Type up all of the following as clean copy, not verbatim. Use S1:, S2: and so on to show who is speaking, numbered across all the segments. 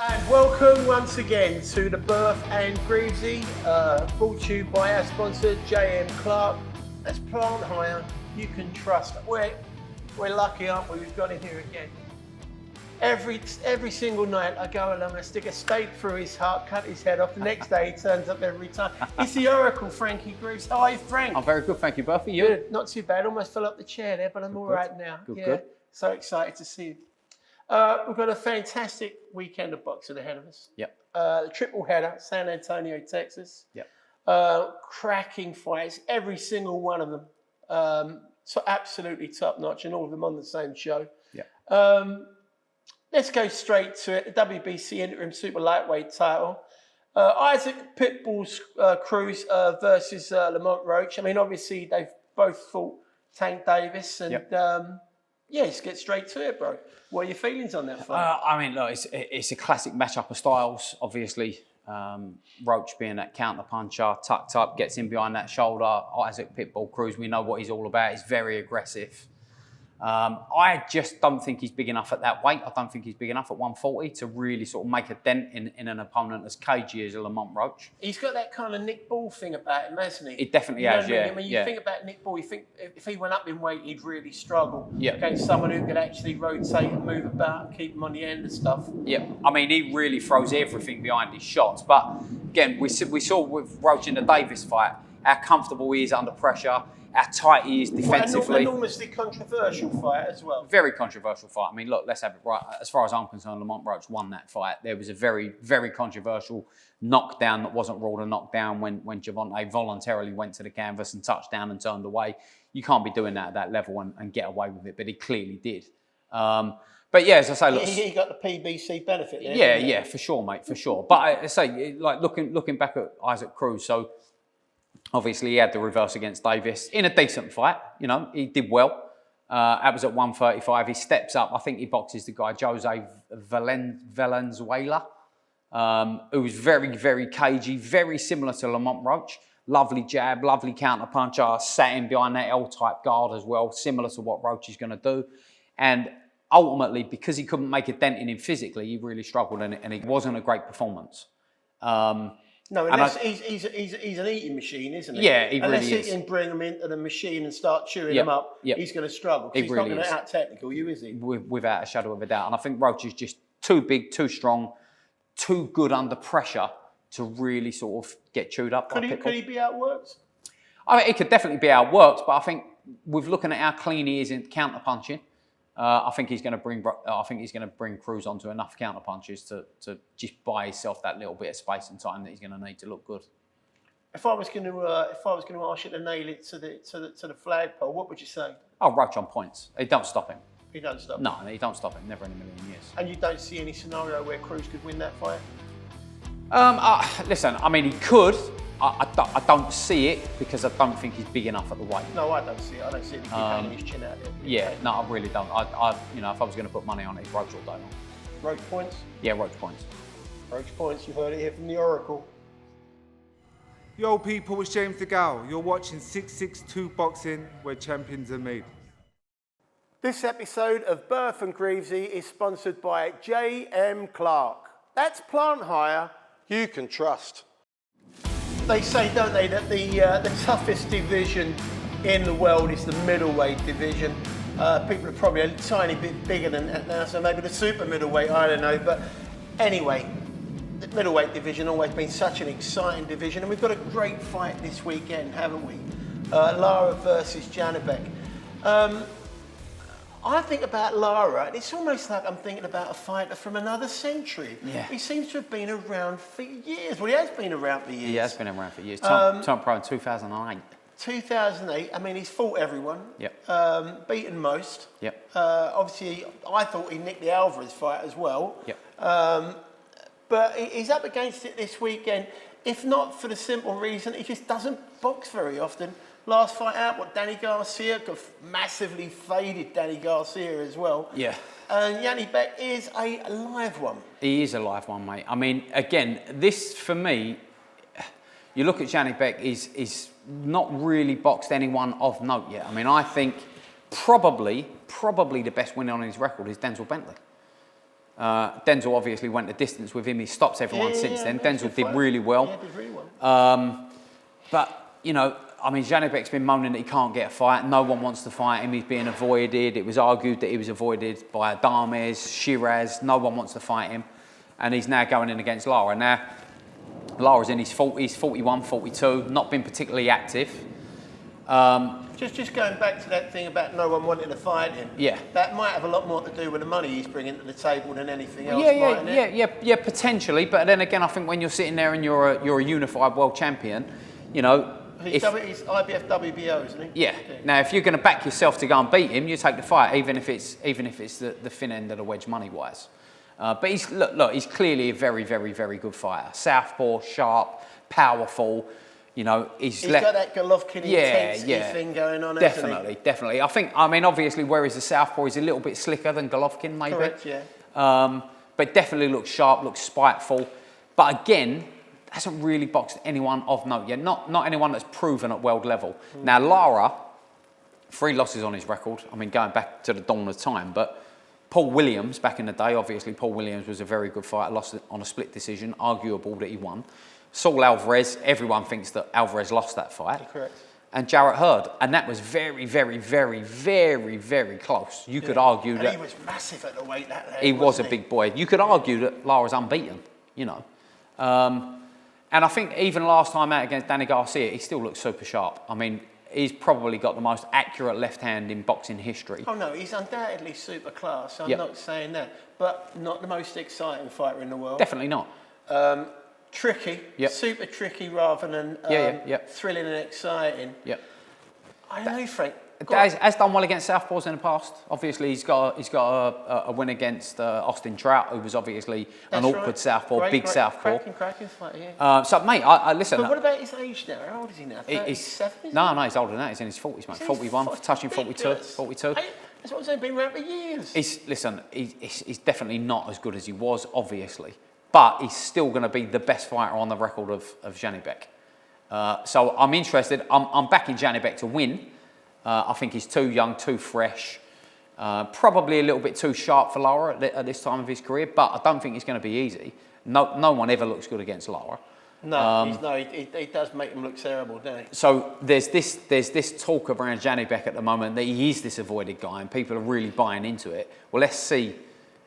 S1: And welcome once again to the Burf Greavesie, brought to you by our sponsor JM Clark. That's plant hire you can trust. We're lucky, aren't we? We've got him here again. Every single night I go along, I stick a stake through his heart, cut his head off. The next day he turns up every time. It's the Oracle, Frankie Cruz. How are you, Frank?
S2: I'm very good, thank you, Burf. You?
S1: Good. Not too bad. Almost fell up the chair there, but I'm all right now.
S2: Good.
S1: So excited to see you. We've got a fantastic weekend of boxing ahead of us.
S2: Yep.
S1: The triple header, San Antonio, Texas.
S2: Yep.
S1: Cracking fights, every single one of them. So absolutely top notch, and all of them on the same show.
S2: Yep.
S1: Let's go straight to it. The WBC interim super lightweight title. Isaac Pitbull's Cruz versus Lamont Roach. I mean, obviously they've both fought Tank Davis, and yeah, let's get straight to it, bro. What are your feelings on that fight?
S2: I mean, look, it's a classic matchup of styles. Obviously, Roach being that counter puncher, tucked up, gets in behind that shoulder. Isaac Pitbull Cruz, we know what he's all about. He's very aggressive. I just don't think he's big enough at that weight. I don't think he's big enough at 140 to really sort of make a dent in an opponent as cagey as a Lamont Roach.
S1: He's got that kind of Nick Ball thing about him, hasn't he?
S2: It definitely has, yeah.
S1: I mean, you think about Nick Ball, you think if he went up in weight, he'd really struggle against someone who could actually rotate and move about, keep him on the end and stuff.
S2: Yeah, I mean, he really throws everything behind his shots. But again, we saw with Roach in the Davis fight how comfortable he is under pressure, how tight he is defensively.
S1: Enormously controversial fight as well.
S2: Very controversial fight. I mean, look, let's have it right. As far as I'm concerned, Lamont Roach won that fight. There was a very, very controversial knockdown that wasn't ruled a knockdown when Gervonta voluntarily went to the canvas and touched down and turned away. You can't be doing that at that level and get away with it, but he clearly did. But yeah, as I say, look,
S1: he got the PBC benefit there.
S2: Yeah, for sure, mate, for sure. But I say, like looking back at Isaac Cruz, so obviously he had the reverse against Davis in a decent fight. You know, he did well. That was at 135. He steps up. I think he boxes the guy Jose Valenzuela, who was very, very cagey, very similar to Lamont Roach. Lovely jab, lovely counter puncher, sat in behind that L-type guard as well, similar to what Roach is going to do. And ultimately, because he couldn't make a dent in him physically, he really struggled, and it wasn't a great performance.
S1: No, he's an eating machine, isn't he?
S2: Yeah, he
S1: Unless
S2: really is.
S1: he can bring him into the machine and start chewing them up, he's going to struggle. He's
S2: really
S1: not going to out-technical you, is he?
S2: Without a shadow of a doubt. And I think Roach is just too big, too strong, too good under pressure to really sort of get chewed up.
S1: Could he be outworked?
S2: I mean, he could definitely be outworked, but I think with looking at how clean he is in counter punching, I think he's going to bring Cruz onto enough counter punches to just buy himself that little bit of space and time that he's going to need to look good.
S1: If I was going to ask you to nail it to the flagpole, what would you say?
S2: Oh, Roach on points. He don't stop him.
S1: He don't stop.
S2: No, he don't stop him. Never in a million years.
S1: And you don't see any scenario where Cruz could win that fight?
S2: Listen, I mean, he could. I don't see it because I don't think he's big enough at the weight.
S1: No, I don't see it. I don't see him hanging his chin out there.
S2: Yeah, no, I really don't. If I was going to put money on it, it's Roach all day long.
S1: Roach points?
S2: Yeah, Roach points.
S1: Roach points. You heard it here from the Oracle.
S3: Yo, people, it's James DeGale. You're watching 662 Boxing, where champions are made.
S1: This episode of Burf Greavesie is sponsored by JM Clark. That's plant hire you can trust. They say, don't they, that the toughest division in the world is the middleweight division. People are probably a tiny bit bigger than that now, so maybe the super middleweight, I don't know. But anyway, the middleweight division always been such an exciting division, and we've got a great fight this weekend, haven't we? Lara versus Janibek. I think about Lara, and it's almost like I'm thinking about a fighter from another century.
S2: Yeah.
S1: He seems to have been around for years. Well, he has been around for years.
S2: He has been around for years. Turned pro in 2008.
S1: 2008, I mean, he's fought everyone.
S2: Yep.
S1: Beaten most.
S2: Yep.
S1: Obviously, I thought he nicked the Alvarez fight as well.
S2: Yep.
S1: But he's up against it this weekend, if not for the simple reason he just doesn't box very often. Last fight out, Danny Garcia, massively faded Danny Garcia as well.
S2: Yeah.
S1: And Janibek is a live one.
S2: He is a live one, mate. I mean, again, this for me, you look at Janibek, he's not really boxed anyone of note yet. I mean, I think probably the best win on his record is Denzel Bentley. Denzel obviously went the distance with him. He stopped everyone since then. Denzel did really well.
S1: Yeah, did really well.
S2: But, you know, I mean, Janibek's been moaning that he can't get a fight. No one wants to fight him. He's being avoided. It was argued that he was avoided by Adames, Shiraz. No one wants to fight him. And he's now going in against Lara. Now, Lara's in his 40s, 41, 42, not been particularly active.
S1: Just going back to that thing about no one wanting to fight him.
S2: Yeah.
S1: That might have a lot more to do with the money he's bringing to the table than anything else, mightn't it?
S2: Yeah, potentially. But then again, I think when you're sitting there and you're a unified world champion, you know.
S1: He's IBF WBO, isn't he?
S2: Yeah. Now, if you're going to back yourself to go and beat him, you take the fight, even if it's the thin end of the wedge money-wise. But he's clearly a very, very, very good fighter. Southpaw, sharp, powerful. You know, he's
S1: got that Golovkin intensity thing going on.
S2: Definitely. I mean, obviously, whereas the Southpaw is a little bit slicker than Golovkin, maybe.
S1: Correct, yeah.
S2: But definitely looks sharp, looks spiteful. But again, hasn't really boxed anyone of note yet. Not anyone that's proven at world level. Now, Lara, 3 losses on his record. I mean, going back to the dawn of time. But Paul Williams, back in the day, obviously, Paul Williams was a very good fighter. Lost on a split decision. Arguable that he won. Saul Alvarez, everyone thinks that Alvarez lost that fight.
S1: Correct.
S2: And Jarrett Hurd. And that was very, very, very, very, very close. You could argue that...
S1: he was massive at the weight that
S2: He was a big boy. You could argue that Lara's unbeaten, you know. And I think even last time out against Danny Garcia, he still looks super sharp. I mean, he's probably got the most accurate left hand in boxing history.
S1: Oh no, he's undoubtedly super class. I'm not saying that, but not the most exciting fighter in the world.
S2: Definitely not.
S1: Tricky, super tricky rather than thrilling and exciting.
S2: Yep.
S1: I know, Frank.
S2: Has done well against Southpaws in the past. Obviously, he's got a win against Austin Trout, who was obviously an awkward Southpaw, big Southpaw.
S1: Cracking fight, yeah.
S2: So, mate, I listen.
S1: But what about his age now? How old is he now? 37?
S2: No, he's older than that. He's in his 40s, mate. 41, touching 42.
S1: That's what I'm saying. Been around for years.
S2: He's definitely not as good as he was, obviously, but he's still going to be the best fighter on the record of Janibek. So I'm interested. I'm backing Janibek to win. I think he's too young, too fresh, probably a little bit too sharp for Lara at this time of his career, but I don't think it's going to be easy. No one ever looks good against Lara.
S1: He does make him look terrible, doesn't he?
S2: So there's this talk around Janibek at the moment that he is this avoided guy and people are really buying into it. Well, let's see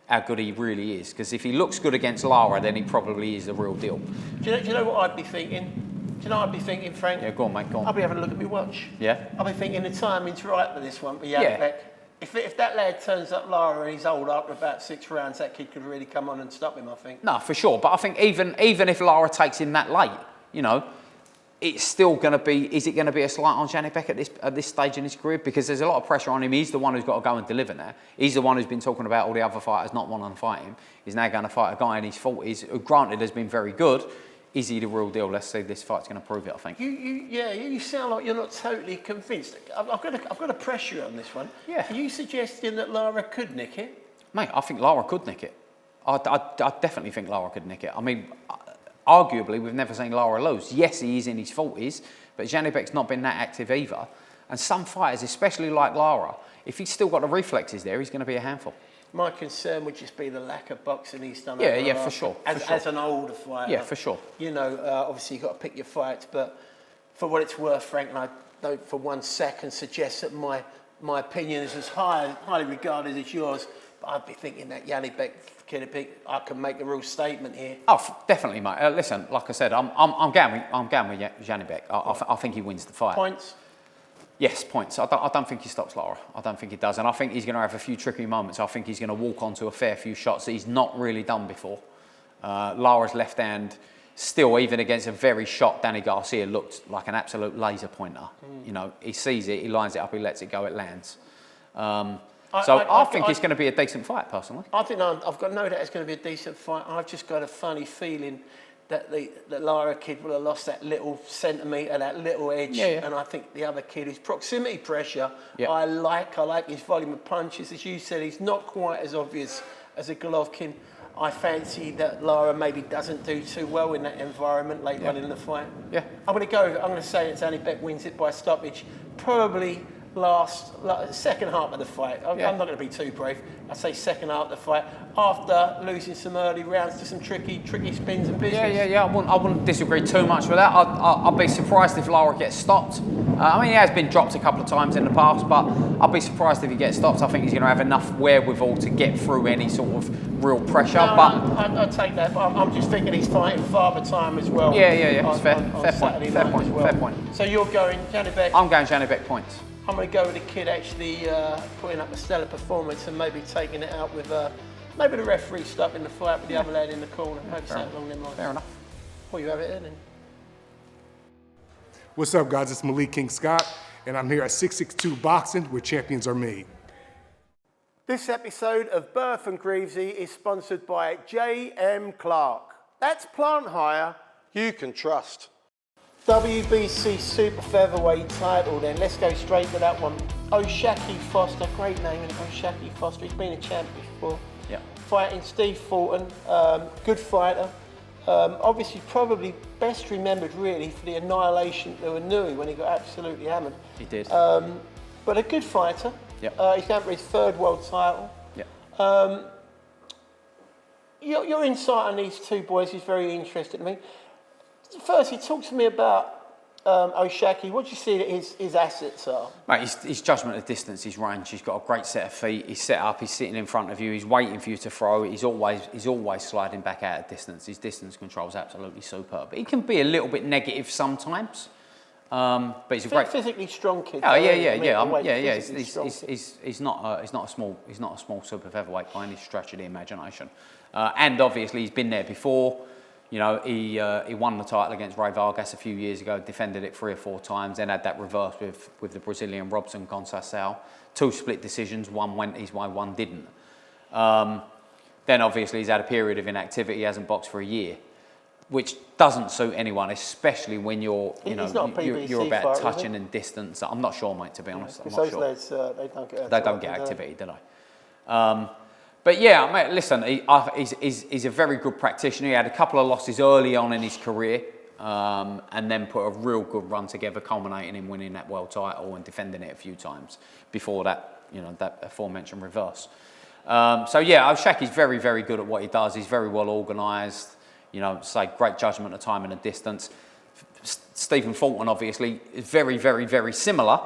S2: how good he really is, because if he looks good against Lara, then he probably is the real deal.
S1: Do you know what I'd be thinking? Do you know what I'd be thinking, Frank?
S2: Yeah, go on, mate, go on.
S1: I'll be having a look at my watch.
S2: Yeah?
S1: I'll be thinking the timing's right for this one, but Janibek. If that lad turns up Lara and he's old after about 6 rounds, that kid could really come on and stop him, I think.
S2: No, for sure. But I think even if Lara takes him that late, you know, it's still going to be... Is it going to be a slight on Janibek at this stage in his career? Because there's a lot of pressure on him. He's the one who's got to go and deliver now. He's the one who's been talking about all the other fighters not wanting to fight him. He's now going to fight a guy in his 40s who, granted, has been very good. Is he the real deal? Let's see. This fight's going to prove it, I think.
S1: You sound like you're not totally convinced. I've got to press you on this one.
S2: Yeah.
S1: Are you suggesting that Lara could nick it?
S2: Mate, I think Lara could nick it. I definitely think Lara could nick it. I mean, arguably, we've never seen Lara lose. Yes, he is in his 40s, but Janibek's not been that active either. And some fighters, especially like Lara, if he's still got the reflexes there, he's going to be a handful.
S1: My concern would just be the lack of boxing he's done.
S2: Yeah, for sure.
S1: As an older fighter.
S2: Yeah, for sure.
S1: You know, obviously you've got to pick your fights, but for what it's worth, Frank, and I don't for 1 second suggest that my opinion is as highly regarded as yours, but I'd be thinking that Janibek I can make a real statement here.
S2: Oh, definitely, mate. Listen, like I said, I'm going with Janibek. I think he wins the fight.
S1: Points?
S2: Yes, points. I don't think he stops Lara. I don't think he does. And I think he's going to have a few tricky moments. I think he's going to walk onto a fair few shots that he's not really done before. Lara's left hand, still, even against a very shot Danny Garcia, looked like an absolute laser pointer. You know, he sees it, he lines it up, he lets it go, it lands. I think it's going to be a decent fight, personally.
S1: I think I've got no doubt it's going to be a decent fight. I've just got a funny feeling that the Lara kid will have lost that little centimetre, that little edge.
S2: Yeah.
S1: And I think the other kid, his proximity pressure,
S2: Yeah.
S1: I like his volume of punches. As you said, he's not quite as obvious as a Golovkin. I fancy that Lara maybe doesn't do too well in that environment later on in the fight.
S2: Yeah.
S1: I'm going to say that Janibek wins it by stoppage. Probably second half of the fight. I'm not going to be too brave. I say second half of the fight after losing some early rounds to some tricky spins and business.
S2: Yeah. I wouldn't disagree too much with that. I'd be surprised if Lara gets stopped. I mean, he has been dropped a couple of times in the past, but I'd be surprised if he gets stopped. I think he's going to have enough wherewithal to get through any sort of real pressure.
S1: I'd take that, but I'm just thinking he's fighting Father Time as well.
S2: Yeah. It's fair point.
S1: So you're going Janibek.
S2: I'm going Janibek points.
S1: I'm going to go with the kid actually putting up a stellar performance and maybe taking it out with maybe the referee stopping the fight with the other lad in the corner. Maybe something along them lines.
S2: Fair enough.
S1: Well, you have it then.
S4: What's up, guys? It's Malik King Scott, and I'm here at 662 Boxing, where champions are made.
S1: This episode of Burf Greavesie is sponsored by J.M. Clark. That's plant hire you can trust. WBC Super Featherweight title then. Let's go straight to that one. O'Shaquie Foster, great name, O'Shaquie Foster. He's been a champ before.
S2: Yeah.
S1: Fighting Steve Fulton, good fighter. Obviously, probably best remembered really for the annihilation to Nui when he got absolutely hammered.
S2: He did.
S1: But a good fighter.
S2: Yeah.
S1: He's going for his third world title.
S2: Yeah.
S1: Your insight on these two boys is very interesting to me. Firstly, talk to me about O'Shaquie. What do you see that his assets are?
S2: Mate, his judgment of distance, his range. He's got a great set of feet. He's set up. He's sitting in front of you. He's waiting for you to throw. He's always sliding back out of distance. His distance control is absolutely superb. He can be a little bit negative sometimes, but he's a great
S1: physically strong kid.
S2: Oh yeah. He's not a small super featherweight by any stretch of the imagination, and obviously he's been there before. You know, he won the title against Ray Vargas a few years ago, defended it 3 or 4 times, then had that reverse with the Brazilian Robson Conceição. 2 split decisions, one went his way, one didn't. Then obviously he's had a period of inactivity, he hasn't boxed for a year, which doesn't suit anyone, especially when you're about touching and distance. I'm not sure, mate, to be honest. I'm not sure.
S1: Lads,
S2: they don't get activity, do they? But yeah, mate, listen, he's a very good practitioner. He had a couple of losses early on in his career, and then put a real good run together, culminating in winning that world title and defending it a few times before that, that aforementioned reverse. So yeah, O'Shaquie's very, very good at what he does. He's very well organised. Great judgment of time and a distance. Stephen Fulton, obviously, is very, very, very similar.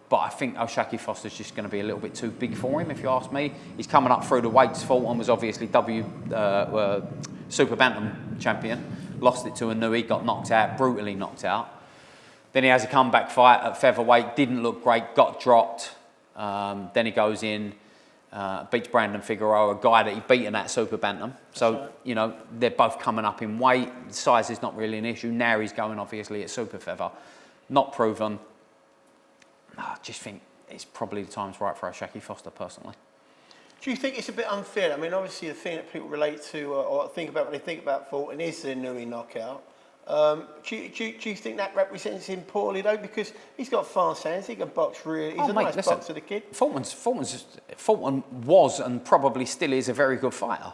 S2: But I think O'Shaquie Foster's just going to be a little bit too big for him, if you ask me. He's coming up through the weights. Fulton was obviously Super Bantam champion. Lost it to Nui, got knocked out, brutally knocked out. Then he has a comeback fight at featherweight, didn't look great, got dropped. Then he goes in, beats Brandon Figueroa, a guy that he'd beaten at Super Bantam. So, they're both coming up in weight. Size is not really an issue. Now he's going, obviously, at Super Feather. Not proven. I just think it's probably the time's right for O'Shaquie Foster, personally.
S1: Do you think it's a bit unfair? I mean, obviously the thing that people relate to or think about when they think about Fulton is the Nui knockout. Do you think that represents him poorly, though? Because he's got fast hands, he can box really. He's a nice boxer, the kid.
S2: Fulton was and probably still is a very good fighter.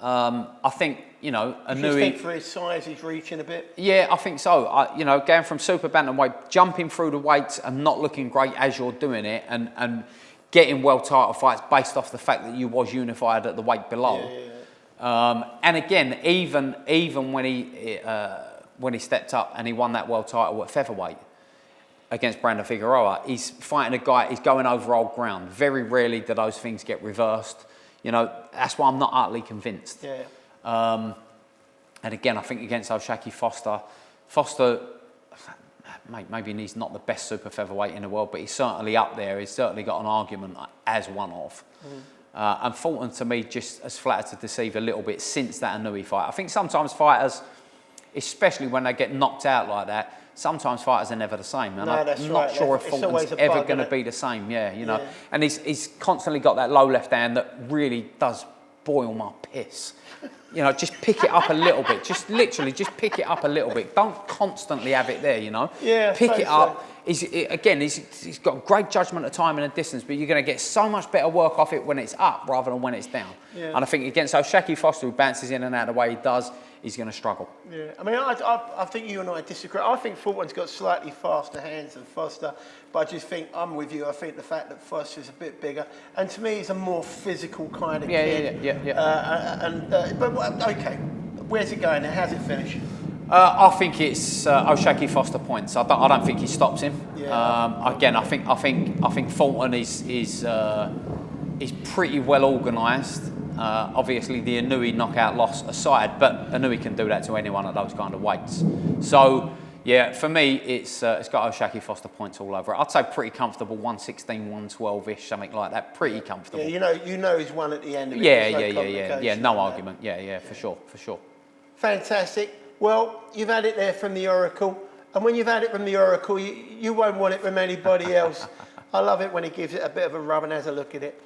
S2: I think, a Nui...
S1: You think for his size, he's reaching a bit?
S2: Yeah, I think so. Going from super bantamweight, jumping through the weights and not looking great as you're doing it, and getting world title fights based off the fact that you was unified at the weight below. Yeah. And again, even when he stepped up and he won that world title at featherweight against Brandon Figueroa, he's fighting a guy, he's going over old ground. Very rarely do those things get reversed. That's why I'm not utterly convinced.
S1: Yeah.
S2: And again, I think against O'Shaquie Foster, maybe he's not the best super featherweight in the world, but he's certainly up there. He's certainly got an argument as one of. And Fulton, to me, just has flattered to deceive a little bit since that Nui fight. I think sometimes fighters, especially when they get knocked out like that, sometimes fighters are never the same. And I'm not sure if Fulton's ever going to be the same. Yeah. And he's constantly got that low left hand that really does boil my piss. Just pick it up a little bit. Just literally, just pick it up a little bit. Don't constantly have it there.
S1: Yeah.
S2: Pick it up.
S1: So.
S2: he's got great judgment of time and a distance, but you're going to get so much better work off it when it's up rather than when it's down.
S1: Yeah.
S2: And I think against O'Shaquie Foster, who bounces in and out the way he does, he's going to struggle.
S1: Yeah, I mean, I think you and I disagree. I think Fulton's got slightly faster hands than Foster, but I just think I'm with you. I think the fact that Foster's a bit bigger, and to me, he's a more physical kind of kid.
S2: Yeah.
S1: But okay, where's it going now? How's it finish?
S2: I think it's O'Shaquie Foster points. I don't think he stops him.
S1: Yeah.
S2: Again, I think Fulton is pretty well organised. Obviously, the Inui knockout loss aside, but Inui can do that to anyone at those kind of weights. So, yeah, for me, it's got O'Shaquie Foster points all over it. I'd say pretty comfortable, 116, 112-ish, something like that. Pretty comfortable.
S1: Yeah, you know he's won at the end of it.
S2: Yeah. No argument. Yeah, for sure.
S1: Fantastic. Well, you've had it there from the Oracle, and when you've had it from the Oracle, you won't want it from anybody else. I love it when he gives it a bit of a rub and has a look at it.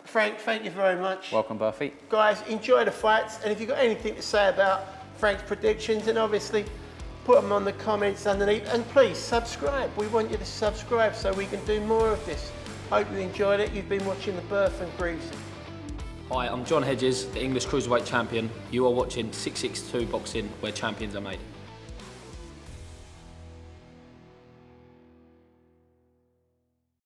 S1: Frank, thank you very much.
S2: Welcome, Burfie.
S1: Guys, enjoy the fights, and if you've got anything to say about Frank's predictions, then obviously put them on the comments underneath, and please subscribe. We want you to subscribe so we can do more of this. Hope you enjoyed it. You've been watching the Burf Greavesie.
S5: Hi, I'm John Hedges, the English Cruiserweight Champion. You are watching 662 Boxing, where champions are made.